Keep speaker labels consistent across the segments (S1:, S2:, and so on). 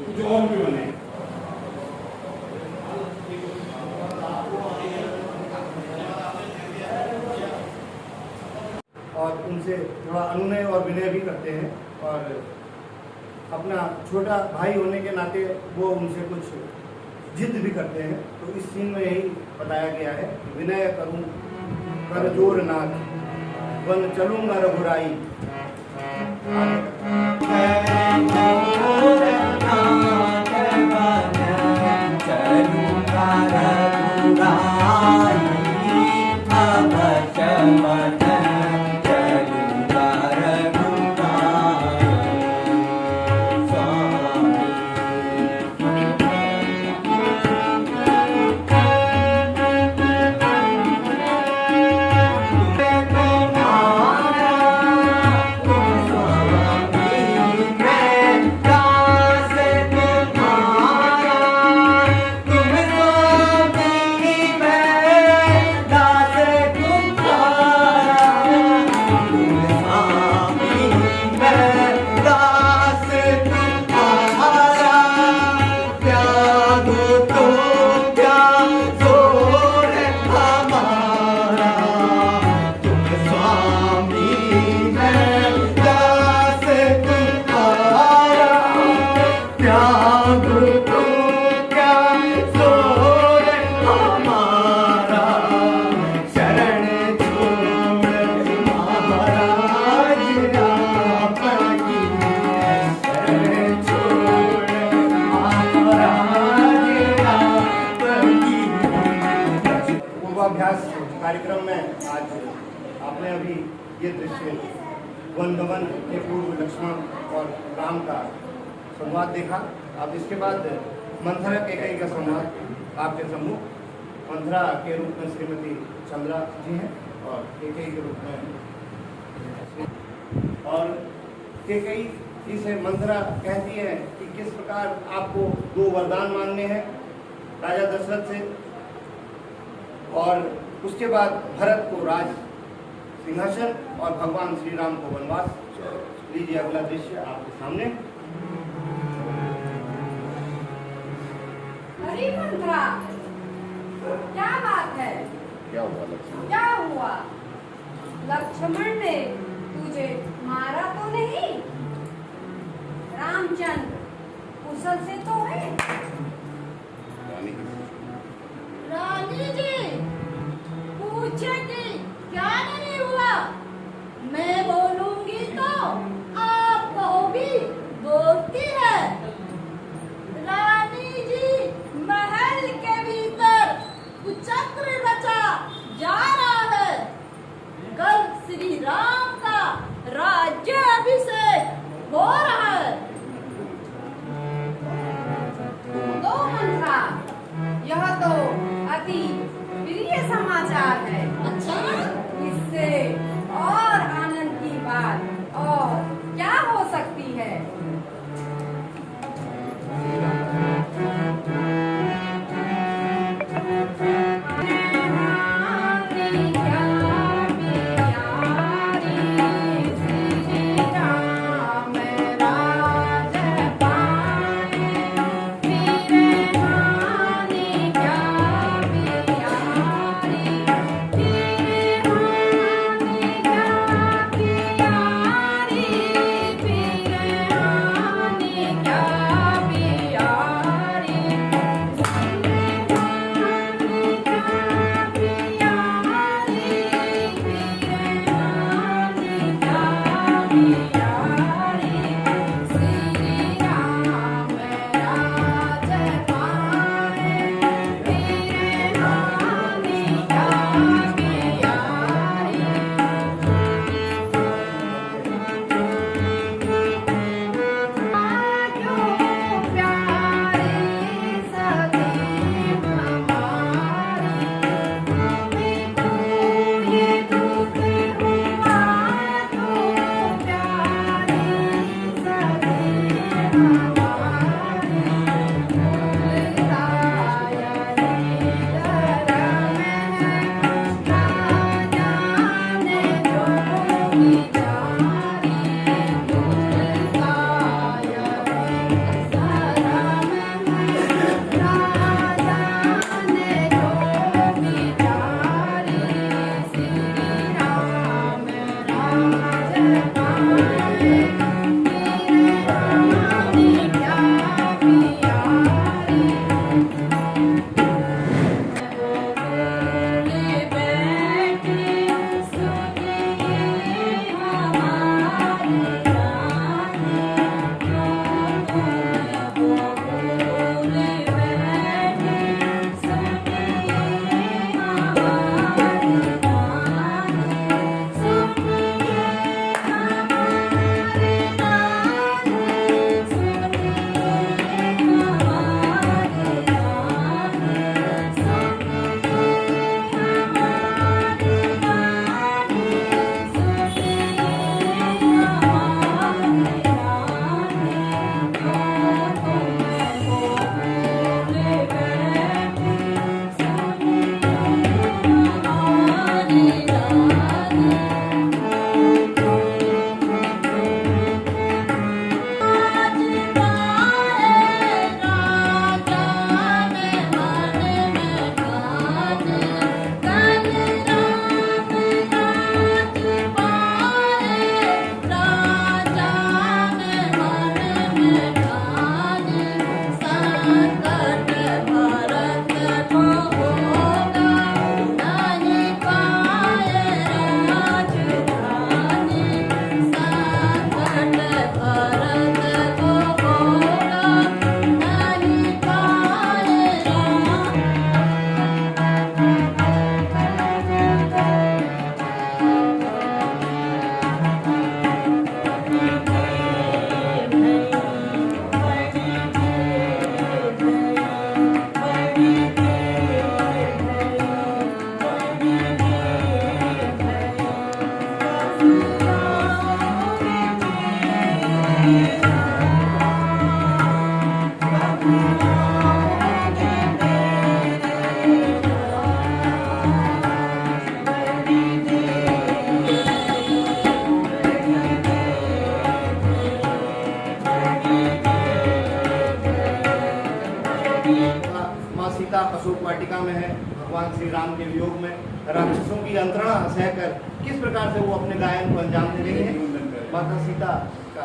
S1: कुछ और भी बने। और उनसे थोड़ा अनुनय और विनय भी करते हैं, और अपना छोटा भाई होने के नाते वो उनसे कुछ जिद भी करते हैं। तो इस सीन में यही बताया गया है, विनय करूं कर जोर नाथ, वन चलूंगा रघुराई। पूर्वाभ्यास कार्यक्रम में आज आपने अभी ये दृश्य वनगमन के पूर्व लक्ष्मण और राम का संवाद देखा। अब इसके बाद मंथरा कैकेयी का संवाद आपके सम्मुख। मंथरा के रूप में श्रीमती चंद्रा जी हैं और कैकेयी के रूप में, और कैकेयी जी से मंथरा कहती है कि किस प्रकार आपको 2 वरदान मांगने हैं राजा दशरथ से, और उसके बाद भरत को राज सिंहासन और भगवान श्री राम को वनवास। लीजिए अगला दृश्य आपके सामने।
S2: अरे मंत्रा, क्या बात है?
S1: क्या हुआ लक्ष्मण?
S2: क्या हुआ? लक्ष्मण ने तुझे मारा तो नहीं? रामचंद्र कुशल से तो है?
S3: रानी जी पूछे कि क्या नहीं हुआ, मैं बोलूंगी तो आप कहोगी बोलती है। रानी जी महल के भीतर कुचक्र रचा जा रहा है, कल श्री राम का राज्य
S1: माँ सीता अशोक वाटिका में है। भगवान श्री राम के वियोग में राक्षसों की यंत्रणा सहकर किस प्रकार से वो अपने गायन को अंजाम दे रही है। माता सीता का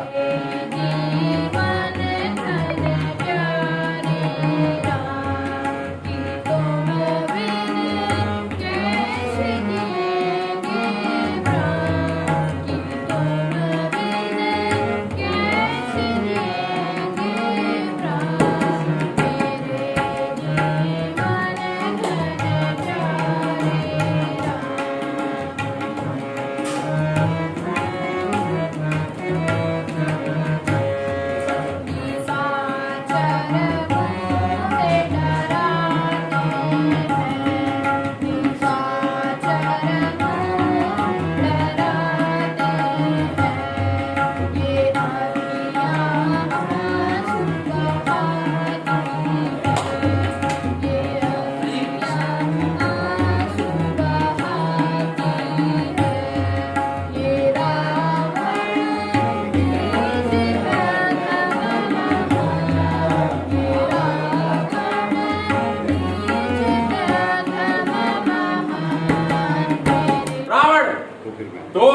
S4: तो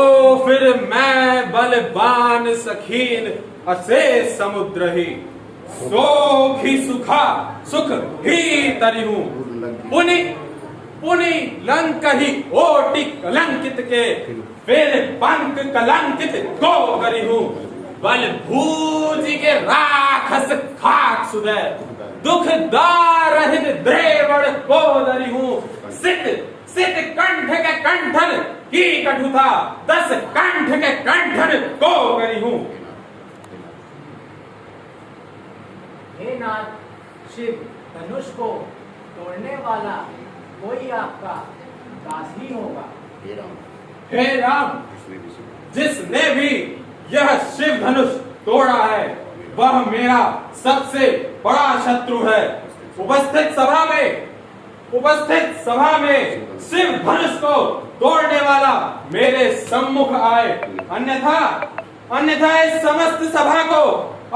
S4: फिर मैं बलवान सखीन अशेष समुद्र ही सोख ही सुखा सुख ही तरी हूँ पुनि पुनि लंक ही ओटि कलंकित के फिर पंख कलंकित को करी हूँ बल भूजी के राखस खाक सुदय दुख दारहित द्रेवण को दरी हूँ सिद्ध सिद्ध कंठ के कंठन की कटुता 10 कंठ के कंठन को करी हूँ।
S5: हे नाथ शिव धनुष को तोड़ने वाला कोई आपका दास ही होगा।
S4: हे राम जिसने भी यह शिव धनुष तोड़ा है वह मेरा सबसे बड़ा शत्रु है। उपस्थित सभा में शिव धनुष को तोड़ने वाला मेरे सम्मुख आए अन्यथा इस समस्त सभा को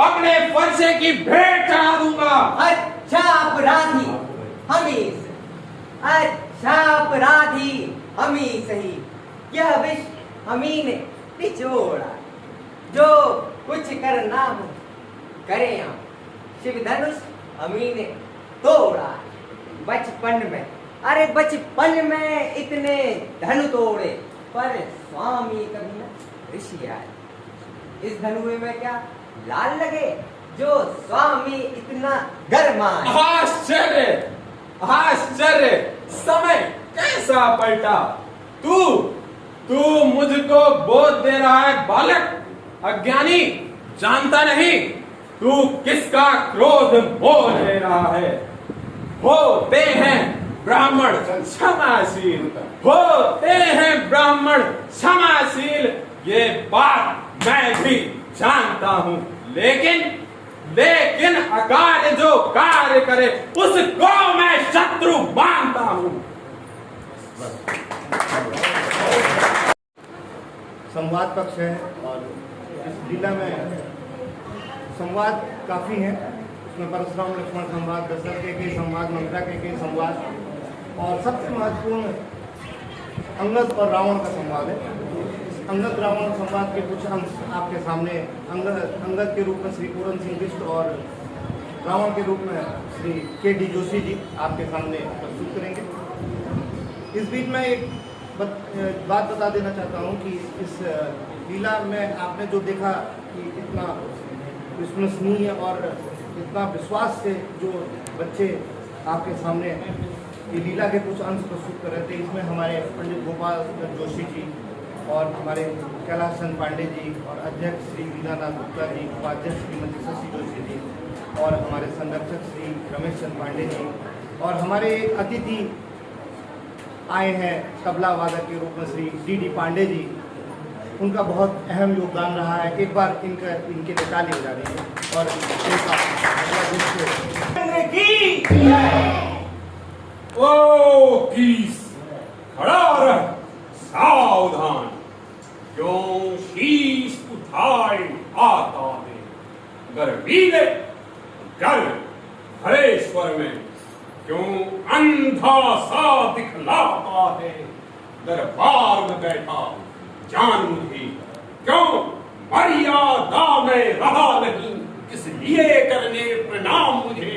S4: अपने फरसे की भेंट चढ़ा दूंगा।
S6: अच्छा अपराधी हमी सही यह विष हमी ने निचोड़ा जो कुछ करना हो करे हम शिव धनुष हमी ने तोड़ा बचपन में इतने धनु तोड़े पर स्वामी कभी न ऋषि आए इस धनुए में क्या लाल लगे जो स्वामी इतना गरमाए।
S4: आश्चर्य समय कैसा पलटा तू मुझको बोध दे रहा है बालक अज्ञानी जानता नहीं तू किसका क्रोध मोह ले रहा है। होते हैं ब्राह्मण क्षमाशील ये बात मैं भी जानता हूँ लेकिन अकार्य जो कार्य करे उसको मैं शत्रु मानता हूँ।
S1: संवाद पक्ष है और इस लीला में संवाद काफी है। उसमें परशुराम लक्ष्मण संवाद, दशरथ के संवाद, मंत्रा के संवाद और सबसे महत्वपूर्ण अंगद और रावण का संवाद है। इस अंगद रावण संवाद के कुछ अंश आपके सामने अंगद के रूप में श्री पूरन सिंह बिष्ट और रावण के रूप में श्री के.डी. जोशी जी आपके सामने प्रस्तुत करेंगे। इस बीच में एक बात बता देना चाहता हूँ कि इस लीला में आपने जो देखा कि इतना विश्वसनीय और इतना विश्वास से जो बच्चे आपके सामने ये लीला के कुछ अंश प्रस्तुत कर रहे थे, इसमें हमारे पंडित गोपाल जोशी जी और हमारे कैलाश चंद पांडे जी और अध्यक्ष श्री वीरानाथ गुप्ता जी, उपाध्यक्ष श्रीमती शशि जोशी जी और हमारे संरक्षक श्री रमेश चंद पांडे जी और हमारे एक अतिथि आए हैं तबला वादक के रूप में श्री डी.डी. पांडे जी उनका बहुत अहम योगदान रहा है। एक बार इनके लिए ताली बजा देंगे और इनका अगला दृश्य
S4: ओ कीस, खड़ा रह, सावधान, क्यों शीश उठाए आता है, गर्वीले गर्व हरेश्वर में, क्यों अंधा सा दिखलाता है, दरबार में बैठा जान मुझे, क्यों मर्यादा में रहा नहीं, इसलिए करने प्रणाम मुझे,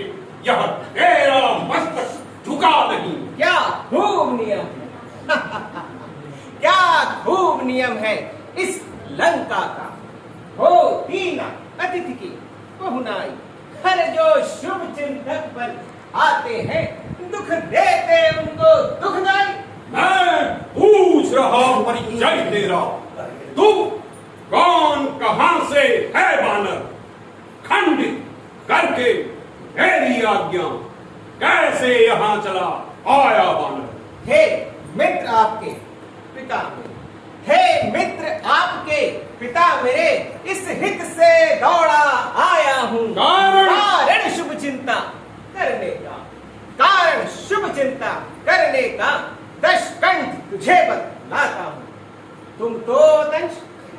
S4: यह तेरा मस्तक झुका नहीं।
S6: क्या खूब नियम है क्या खूब नियम है इस लंका का। हो दीना अतिथि की पहुनाई, हर जो शुभ चिंतक पर आते हैं, दुख देते उनको दुखदाई।
S4: मैं पूछ रहा परिचय तेरा, तू कौन कहां से है बानर, खंडित करके मेरी आज्ञा कैसे यहाँ चला आया बानर।
S6: हे मित्र आपके पिता मेरे, हे मित्र आपके पिता मेरे, इस हित से दौड़ा आया हूँ। कारण शुभ चिंता करने का, कारण शुभ चिंता करने का दशकंठ तुझे बतलाता हूँ। तुम तो अवतंश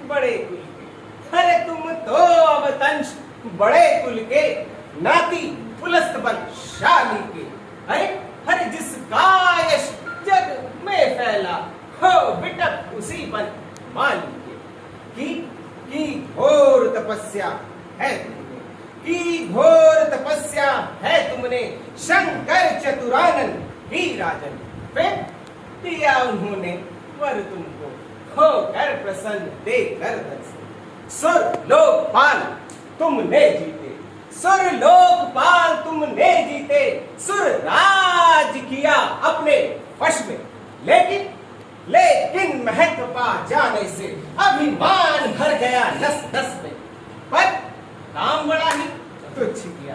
S6: बड़े कुल के, अरे तुम तो अवतंश बड़े कुल के, नाती पुलस्त बलशाली के, अरे हर जिसका यश जग में फैला हो बिटक उसी पर माली के। की घोर तपस्या है तुमने, की घोर तपस्या है तुमने, शंकर चतुरानन ही राजन। फिर दिया उन्होंने वर तुमको, होकर प्रसन्न देकर दर्शन। सुर लोकपाल तुमने जीते, सुर लोकपाल तुमने जीते, सुर राज किया अपने वश में, लेकिन महत्व पा जाने से अभिमान भर गया नस नस में। पर काम बड़ा ही तुच्छ किया,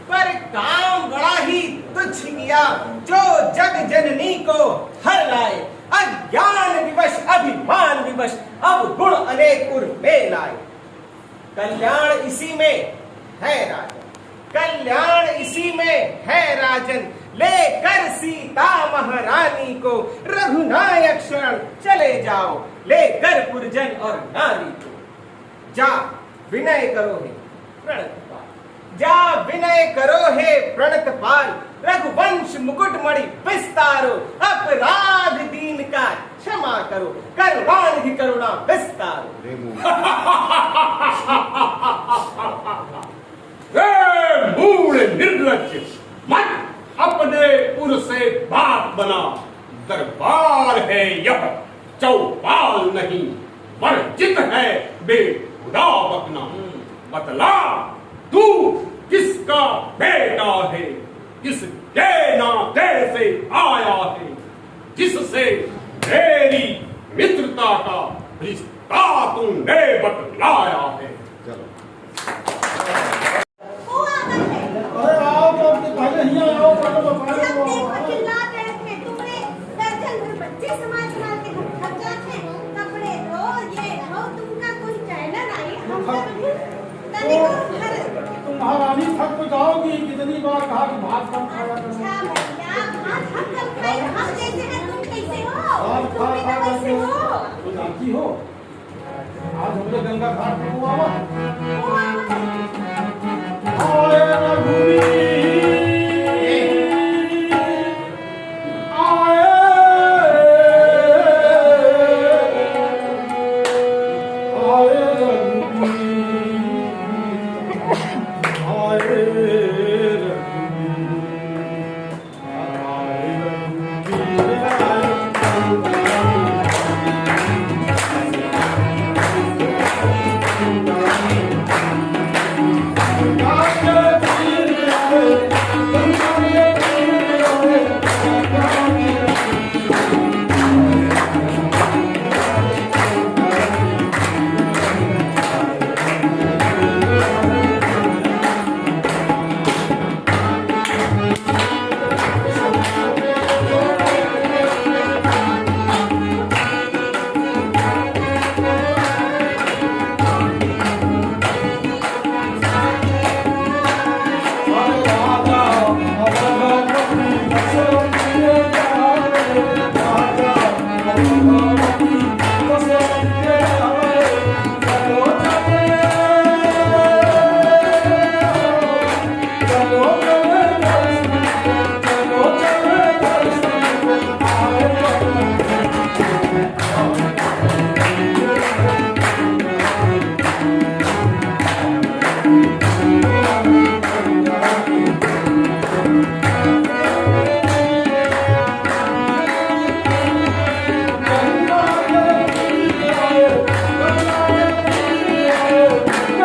S6: पर काम बड़ा ही तुच्छ किया, जो जग जननी को हर लाए, अज्ञान विवश अभिमान विवश अब गुण अनेक उर में लाए। कल्याण इसी में है राजन, कल्याण इसी में है राजन, लेकर सीता महारानी को रघुनायक शरण चले जाओ, लेकर पुरजन और नारी को। जा विनय करो हे प्रणत पाल, जा विनय करो हे प्रणत पाल, रघुवंश मुकुटमणि विस्तारो, अपराध दीन का क्षमा करो, करुणानिधि करुणा विस्तारो।
S4: मूढ़ निर्लज्ज, मत अपने पुर से बात बना, दरबार है यह चौपाल नहीं, वर्जित है बेहुदा बकना। बतला तू किसका बेटा है, किसके नाते से आया है, जिससे मेरी मित्रता का रिश्ता तूने बतलाया है।
S7: महारानी थक तो जाओगी, कितनी बार कहा कि भात कम खाया करो। तो जानती हो आज हमने गंगा घाट पे हुआ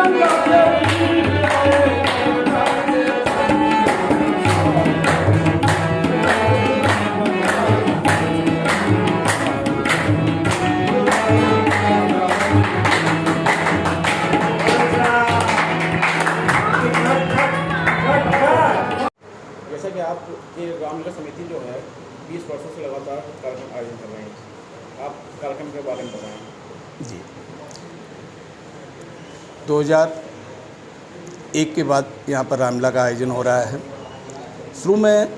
S7: जैसा कि आपकी रामलीला समिति जो है 20 वर्षों से लगातार कार्यक्रम आयोजन कर रहे हैं, आप कार्यक्रम के बारे में बताएं।
S8: जी 2001 के बाद यहाँ पर रामलीला का आयोजन हो रहा है। शुरू में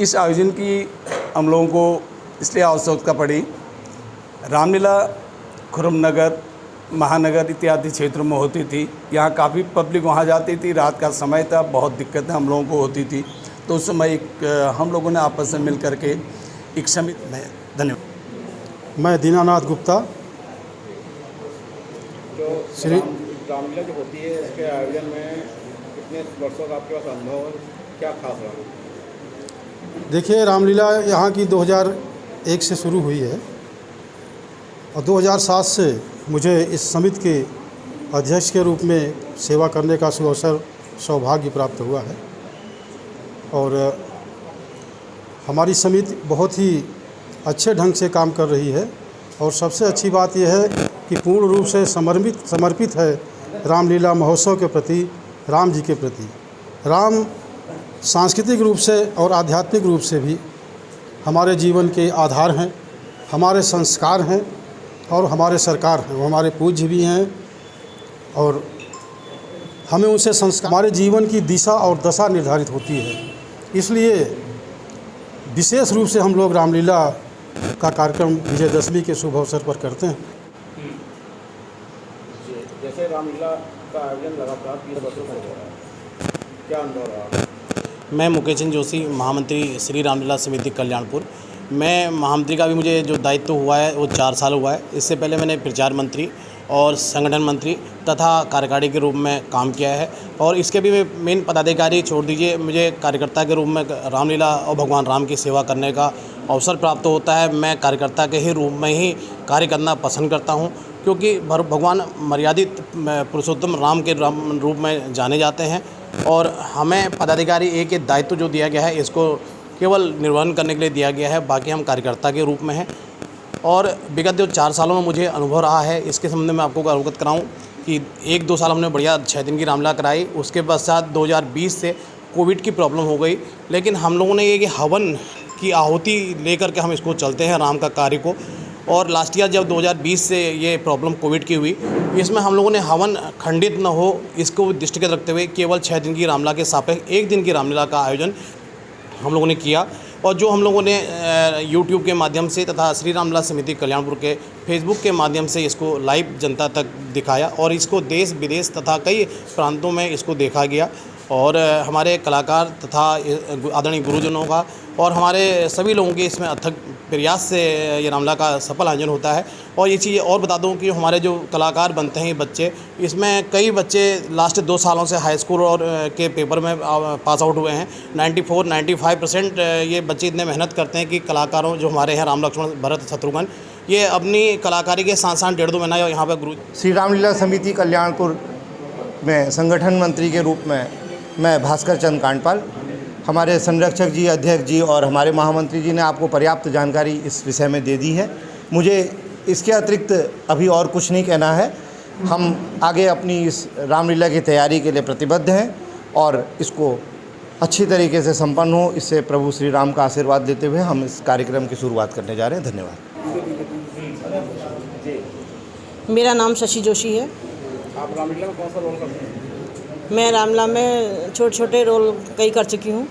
S8: इस आयोजन की हम लोगों को इसलिए आवश्यकता पड़ी, रामलीला खुरमनगर, महानगर इत्यादि क्षेत्रों में होती थी। यहाँ काफ़ी पब्लिक वहाँ जाती थी, रात का समय था, बहुत दिक्कतें हम लोगों को होती थी। तो उस समय हम लोगों ने आपस में मिल करके एक समिति में, धन्यवाद।
S9: मैं दीनानाथ गुप्ता,
S7: जो
S9: श्री
S7: रामलीला जो होती है इसके आयोजन में कितने वर्षों का आपके पास अनुभव और क्या खास रहा?
S9: देखिए, रामलीला यहाँ की 2001 से शुरू हुई है और 2007 से मुझे इस समिति के अध्यक्ष के रूप में सेवा करने का सुअवसर सौभाग्य प्राप्त हुआ है। और हमारी समिति बहुत ही अच्छे ढंग से काम कर रही है और सबसे अच्छी बात यह है कि पूर्ण रूप से समर्पित है रामलीला महोत्सव के प्रति, राम जी के प्रति। राम सांस्कृतिक रूप से और आध्यात्मिक रूप से भी हमारे जीवन के आधार हैं, हमारे संस्कार हैं और हमारे सरकार हैं, वो हमारे पूज्य भी हैं और हमें उनसे संस्कार, हमारे जीवन की दिशा और दशा निर्धारित होती है। इसलिए विशेष रूप से हम लोग रामलीला का कार्यक्रम विजयदशमी के शुभ अवसर पर करते हैं।
S7: जैसे रामलीला का आयोजन लगातार 20 वर्षों से हो रहा है, क्या अनुभव रहा?
S10: मैं मुकेश चंद जोशी, महामंत्री श्री रामलीला समिति कल्याणपुर। मैं महामंत्री का भी मुझे जो दायित्व हुआ है वो 4 साल हुआ है। इससे पहले मैंने प्रचार मंत्री और संगठन मंत्री तथा कार्यकारी के रूप में काम किया है और इसके भी मेन पदाधिकारी छोड़ दीजिए, मुझे कार्यकर्ता के रूप में रामलीला और भगवान राम की सेवा करने का अवसर प्राप्त होता है। मैं कार्यकर्ता के ही रूप में ही कार्य करना पसंद करता हूं, क्योंकि भगवान मर्यादित पुरुषोत्तम राम के रूप में जाने जाते हैं और हमें पदाधिकारी एक दायित्व जो दिया गया है इसको केवल निर्वहन करने के लिए दिया गया है, बाकी हम कार्यकर्ता के रूप में हैं। और विगत जो 4 सालों में मुझे अनुभव रहा है इसके संबंध में आपको अवगत कराऊं कि 1-2 साल हमने बढ़िया 6 दिन की रामलीला कराई। उसके पश्चात 2020 से कोविड की प्रॉब्लम हो गई, लेकिन हम लोगों ने ये कि हवन की आहुति लेकर के हम इसको चलते हैं राम का कार्य को। और लास्ट ईयर जब 2020 से ये प्रॉब्लम कोविड की हुई, इसमें हम लोगों ने हवन खंडित न हो इसको दृष्टिगत रखते हुए केवल 6 दिन की रामलीला के सापेक्ष 1 दिन की रामलीला का आयोजन हम लोगों ने किया। और जो हम लोगों ने यूट्यूब के माध्यम से तथा श्री रामलीला समिति कल्याणपुर के फेसबुक के माध्यम से इसको लाइव जनता तक दिखाया और इसको देश विदेश तथा कई प्रांतों में इसको देखा गया। और हमारे कलाकार तथा आदरणीय गुरुजनों का और हमारे सभी लोगों के इसमें अथक प्रयास से ये रामलीला का सफल आयोजन होता है। और ये चीज़ और बता दूं कि हमारे जो कलाकार बनते हैं ये बच्चे, इसमें कई बच्चे लास्ट 2 सालों से हाई स्कूल और के पेपर में पास आउट हुए हैं। 94-95% ये बच्चे इतने मेहनत करते हैं कि कलाकारों जो हमारे हैं राम लक्ष्मण भरत शत्रुघ्न, ये अपनी कलाकारी के साथ साथ 1.5-2 महीना यहाँ पर गुरु
S1: श्री रामलीला समिति कल्याणपुर में संगठन मंत्री के रूप में मैं भास्कर चंद कांडपाल, हमारे संरक्षक जी, अध्यक्ष जी और हमारे महामंत्री जी ने आपको पर्याप्त जानकारी इस विषय में दे दी है। मुझे इसके अतिरिक्त अभी और कुछ नहीं कहना है। हम आगे अपनी इस रामलीला की तैयारी के लिए प्रतिबद्ध हैं और इसको अच्छी तरीके से संपन्न हो, इससे प्रभु श्री राम का आशीर्वाद देते हुए हम इस कार्यक्रम की शुरुआत करने जा रहे हैं। धन्यवाद।
S11: मेरा नाम शशि जोशी है।
S7: आप रामलीला में कौन सा रोल करते हैं?
S11: मैं रामलीला में छोटे छोटे रोल कई कर चुकी हूँ।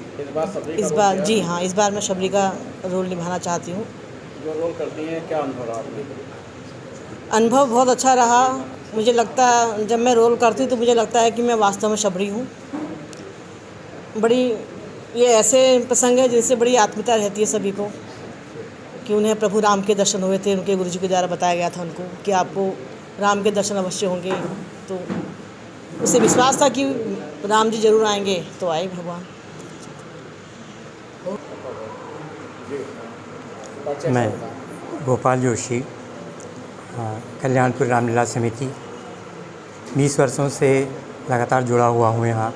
S11: इस बार जी हाँ, इस बार मैं शबरी का रोल निभाना चाहती हूँ।
S7: जो रोल करती हैं क्या अनुभव रहा आपके?
S11: अनुभव बहुत अच्छा रहा। मुझे लगता है जब मैं रोल करती हूँ तो मुझे लगता है कि मैं वास्तव में शबरी हूँ। बड़ी ये ऐसे प्रसंग है जिनसे बड़ी आत्मीयता रहती है सभी को, कि उन्हें प्रभु राम के दर्शन हुए थे, उनके गुरुजी के द्वारा बताया गया था उनको कि आपको राम के दर्शन अवश्य होंगे। तो उसे विश्वास था कि राम जी जरूर आएंगे, तो आए भगवान।
S12: मैं गोपाल जोशी, कल्याणपुर रामलीला समिति। 20 वर्षों से लगातार जुड़ा हुआ हूँ यहाँ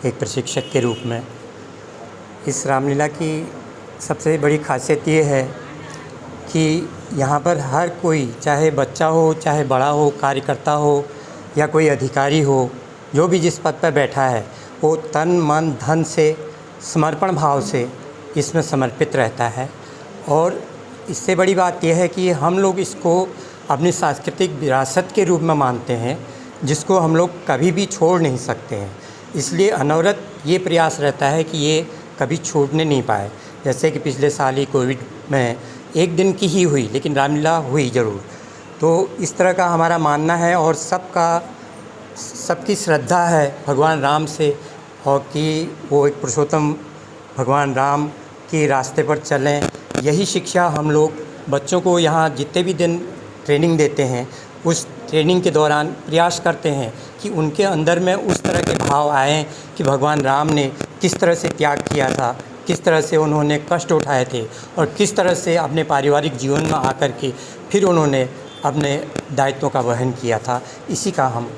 S12: एक प्रशिक्षक के रूप में। इस रामलीला की सबसे बड़ी खासियत ये है कि यहाँ पर हर कोई, चाहे बच्चा हो चाहे बड़ा हो, कार्यकर्ता हो या कोई अधिकारी हो, जो भी जिस पद पर बैठा है वो तन मन धन से समर्पण भाव से इसमें समर्पित रहता है। और इससे बड़ी बात यह है कि हम लोग इसको अपनी सांस्कृतिक विरासत के रूप में मानते हैं, जिसको हम लोग कभी भी छोड़ नहीं सकते हैं। इसलिए अनवरत ये प्रयास रहता है कि ये कभी छूटने नहीं पाए। जैसे कि पिछले साल ही कोविड में एक दिन की ही हुई, लेकिन रामलीला हुई ज़रूर। तो इस तरह का हमारा मानना है और सबकी श्रद्धा है भगवान राम से, और कि वो एक पुरुषोत्तम भगवान राम के रास्ते पर चलें। यही शिक्षा हम लोग बच्चों को यहाँ जितने भी दिन ट्रेनिंग देते हैं, उस ट्रेनिंग के दौरान प्रयास करते हैं कि उनके अंदर में उस तरह के भाव आएँ कि भगवान राम ने किस तरह से त्याग किया था, किस तरह से उन्होंने कष्ट उठाए थे और किस तरह से अपने पारिवारिक जीवन में आकर के फिर उन्होंने अपने दायित्वों का वहन किया था। इसी का हम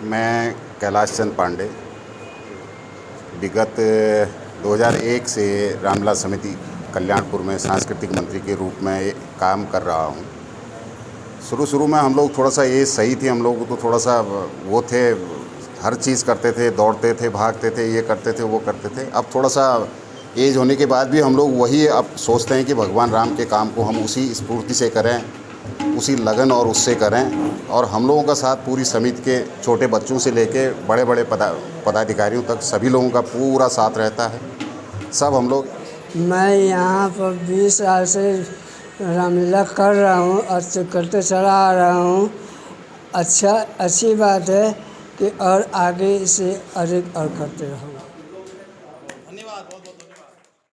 S13: मैं कैलाश चंद पांडे विगत 2001 से रामलीला समिति कल्याणपुर में सांस्कृतिक मंत्री के रूप में काम कर रहा हूँ। शुरू में हम लोग थोड़ा सा ये सही थी, हम लोग तो थोड़ा सा वो थे, हर चीज़ करते थे, दौड़ते थे, भागते थे, ये करते थे, वो करते थे। अब थोड़ा सा एज होने के बाद भी हम लोग वही अब सोचते हैं कि भगवान राम के काम को हम उसी स्फूर्ति से करें, उसी लगन और उससे करें। और हम लोगों का साथ पूरी समिति के छोटे बच्चों से लेके बड़े बड़े पदाधिकारियों तक सभी लोगों का पूरा साथ रहता है। सब हम लोग
S14: मैं यहाँ पर 20 साल से रामलीला कर रहा हूँ और करते चला आ रहा हूँ। अच्छी बात है कि और आगे इसे अधिक और करते रहूँ।
S10: धन्यवाद, बहुत बहुत धन्यवाद।